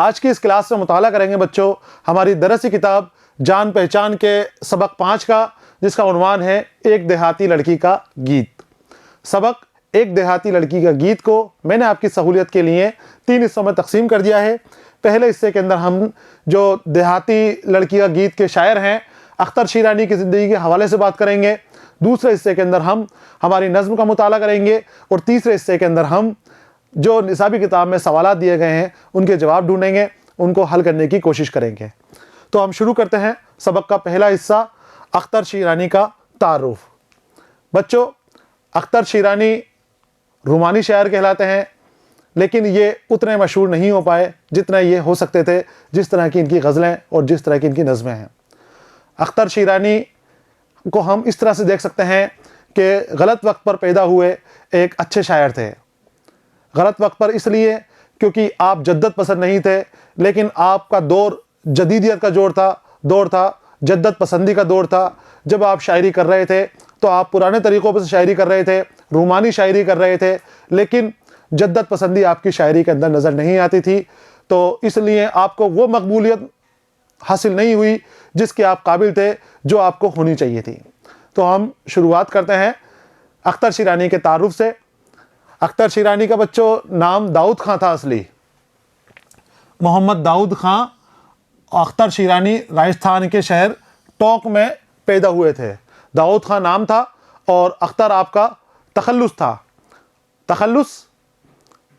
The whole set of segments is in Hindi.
आज की इस क्लास में मुताला करेंगे बच्चों हमारी दरसी किताब जान पहचान के सबक 5 का, जिसका उन्वान है एक देहाती लड़की का गीत। सबक एक देहाती लड़की का गीत को मैंने आपकी सहूलियत के लिए 3 हिस्सों में तकसीम कर दिया है। पहले हिस्से के अंदर हम जो देहाती लड़की का गीत के शायर हैं अख्तर शीरानी की ज़िंदगी के हवाले से बात करेंगे। दूसरे हिस्से के अंदर हम हमारी नज़्म का मुताला करेंगे और तीसरे हिस्से के अंदर हम जो निसाबी किताब में सवालात दिए गए हैं उनके जवाब ढूंढेंगे, उनको हल करने की कोशिश करेंगे। तो हम शुरू करते हैं सबक का पहला हिस्सा, अख्तर शीरानी का तारुफ। बच्चों, अख्तर शीरानी रूमानी शायर कहलाते हैं, लेकिन ये उतने मशहूर नहीं हो पाए जितना ये हो सकते थे, जिस तरह की इनकी गज़लें और जिस तरह की इनकी नज़में हैं। अख्तर शीरानी को हम इस तरह से देख सकते हैं कि गलत वक्त पर पैदा हुए एक अच्छे शायर थे। गलत वक्त पर इसलिए क्योंकि आप जद्दत पसंद नहीं थे, लेकिन आपका दौर जदीदियत का दौर था, जद्दत पसंदी का दौर था। जब आप शायरी कर रहे थे तो आप पुराने तरीक़ों पर शायरी कर रहे थे, रूमानी शायरी कर रहे थे, लेकिन जद्दत पसंदी आपकी शायरी के अंदर नज़र नहीं आती थी। तो इसलिए आपको वो मकबूलियत हासिल नहीं हुई जिसके आप काबिल थे, जो आपको होनी चाहिए थी। तो हम शुरुआत करते हैं अख्तर शीरानी के तारुफ से। अख्तर शीरानी का बच्चों नाम दाऊद खां था, असली मोहम्मद दाऊद खां। अख्तर शीरानी राजस्थान के शहर टोंक में पैदा हुए थे। दाऊद खां नाम था और अख्तर आपका तखल्लुस था। तखल्लुस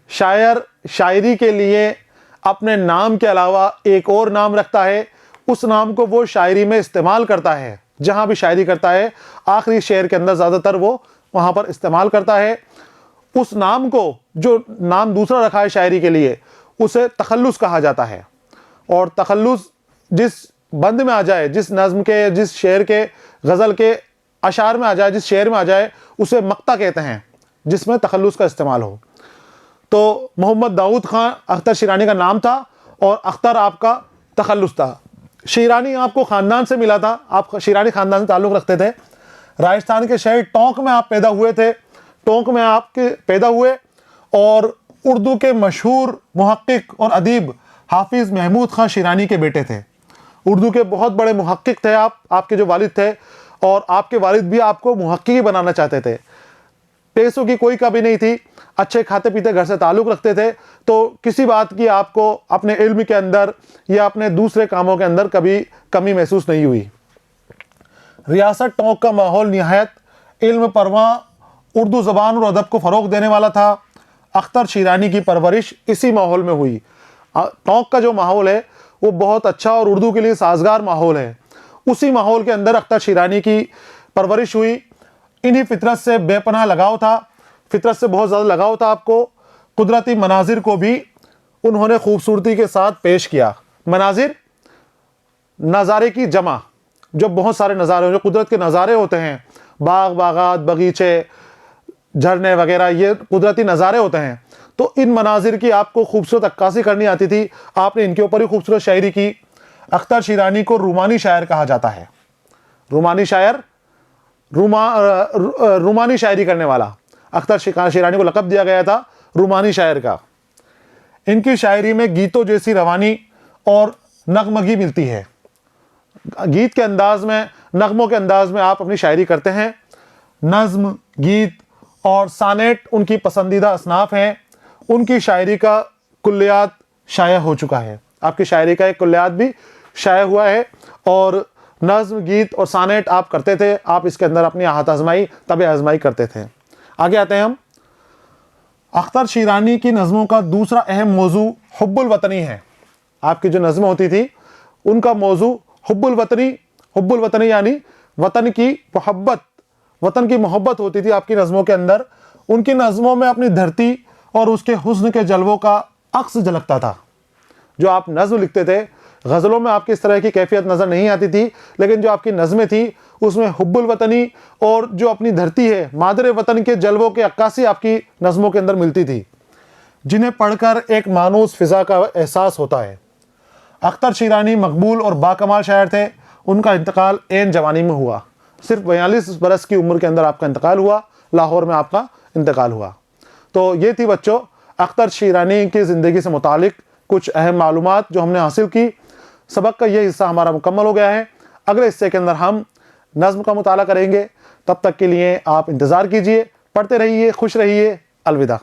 शायर शायरी के लिए अपने नाम के अलावा एक और नाम रखता है, उस नाम को वो शायरी में इस्तेमाल करता है। जहाँ भी शायरी करता है आखिरी शेर के अंदर ज़्यादातर वो वहाँ पर इस्तेमाल करता है। उस नाम को, जो नाम दूसरा रखा है शायरी के लिए, उसे तखल्लुस कहा जाता है। और तखल्लुस जिस बंद में आ जाए, जिस नज़्म के, जिस शेर के, गज़ल के अशार में आ जाए, जिस शेर में आ जाए, उसे मक्ता कहते हैं, जिसमें तखल्लुस का इस्तेमाल हो। तो मोहम्मद दाऊद खां अख्तर शीरानी का नाम था और अख्तर आपका तखल्लुस था। शीरानी आपको ख़ानदान से मिला था, आप शीरानी ख़ानदान से ताल्लुक़ रखते थे। राजस्थान के शहर टोंक में आप पैदा हुए थे। टोंक में आपके पैदा हुए और उर्दू के मशहूर मुहक्किक और अदीब हाफिज़ महमूद खां शीरानी के बेटे थे। उर्दू के बहुत बड़े मुहक्किक थे आपके जो वालिद थे, और आपके वालिद भी आपको मुहक्किक ही बनाना चाहते थे। पैसों की कोई कमी नहीं थी, अच्छे खाते पीते घर से ताल्लुक़ रखते थे, तो किसी बात की आपको अपने इल्म के अंदर या अपने दूसरे कामों के अंदर कभी कमी महसूस नहीं हुई। रियासत टोंक का माहौल निहायत इल्म परवां, उर्दू ज़बान और अदब को फ़रोग़ देने वाला था। अख्तर शीरानी की परवरिश इसी माहौल में हुई। टोंक का जो माहौल है वो बहुत अच्छा और उर्दू के लिए साजगार माहौल है। उसी माहौल के अंदर अख्तर शीरानी की परवरिश हुई। इन्हीं फितरत से बेपनाह लगाव था, फितरत से बहुत ज़्यादा लगाव था आपको। कुदरती मनाजिर को भी उन्होंने खूबसूरती के साथ पेश किया। मनाजिर, नज़ारे की जमा, जो बहुत सारे नज़ारे, जो कुदरत के नज़ारे होते हैं, बाग बागात, बगीचे, झरने वगैरह, ये कुदरती नज़ारे होते हैं। तो इन मनाजिर की आपको खूबसूरत अक्कासी करनी आती थी। आपने इनके ऊपर ही खूबसूरत शायरी की। अख्तर शीरानी को रूमानी शायर कहा जाता है। रूमानी शायर, रूमानी शायरी करने वाला। अख्तर शीरानी को लक़ब दिया गया था रूमानी शायर का। इनकी शायरी में गीतों जैसी रवानी और नगमगी मिलती है। गीत के अंदाज में, नगमों के अंदाज में आप अपनी शायरी करते हैं। नज़्म, गीत और सानेट उनकी पसंदीदा असनाफ हैं। उनकी शायरी का कुल्लियात शाया हो चुका है। आपकी शायरी का एक कुल्लियात भी शाया हुआ है। और नज़्म, गीत और सानेट आप करते थे, आप इसके अंदर अपनी आहत आजमाई, तब आजमाई करते थे। आगे आते हैं हम। अख्तर शीरानी की नज़मों का दूसरा अहम मौजू हुब्बुल वतनी है। आपकी जो नज़में होती थी उनका मौजू हुब्बुल वतनी यानी वतन की मोहब्बत, वतन की मोहब्बत होती थी आपकी नज़मों के अंदर। उनकी नज़मों में अपनी धरती और उसके हुस्न के जलवों का अक्स झलकता था। जो आप नज़्म लिखते थे, गज़लों में आपकी इस तरह की कैफियत नज़र नहीं आती थी, लेकिन जो आपकी नज़में थी उसमें हुब्बुल वतनी और जो अपनी धरती है, मादरे वतन के जलवों की अक्कासी आपकी नज़मों के अंदर मिलती थी, जिन्हें पढ़कर एक मानूस फ़िज़ा का एहसास होता है। अख्तर शीरानी मकबूल और बाकमाल शायर थे। उनका इंतकाल ऐन जवानी में हुआ। सिर्फ 42 बरस की उम्र के अंदर आपका इंतकाल हुआ। लाहौर में आपका इंतकाल हुआ। तो ये थी बच्चों अख्तर शीरानी की ज़िंदगी से मुतालिक कुछ अहम मालूमात जो हमने हासिल की। सबक का ये हिस्सा हमारा मुकम्मल हो गया है। अगले हिस्से के अंदर हम नज़्म का मुताला करेंगे। तब तक के लिए आप इंतज़ार कीजिए। पढ़ते रहिए, खुश रहिए। अलविदा।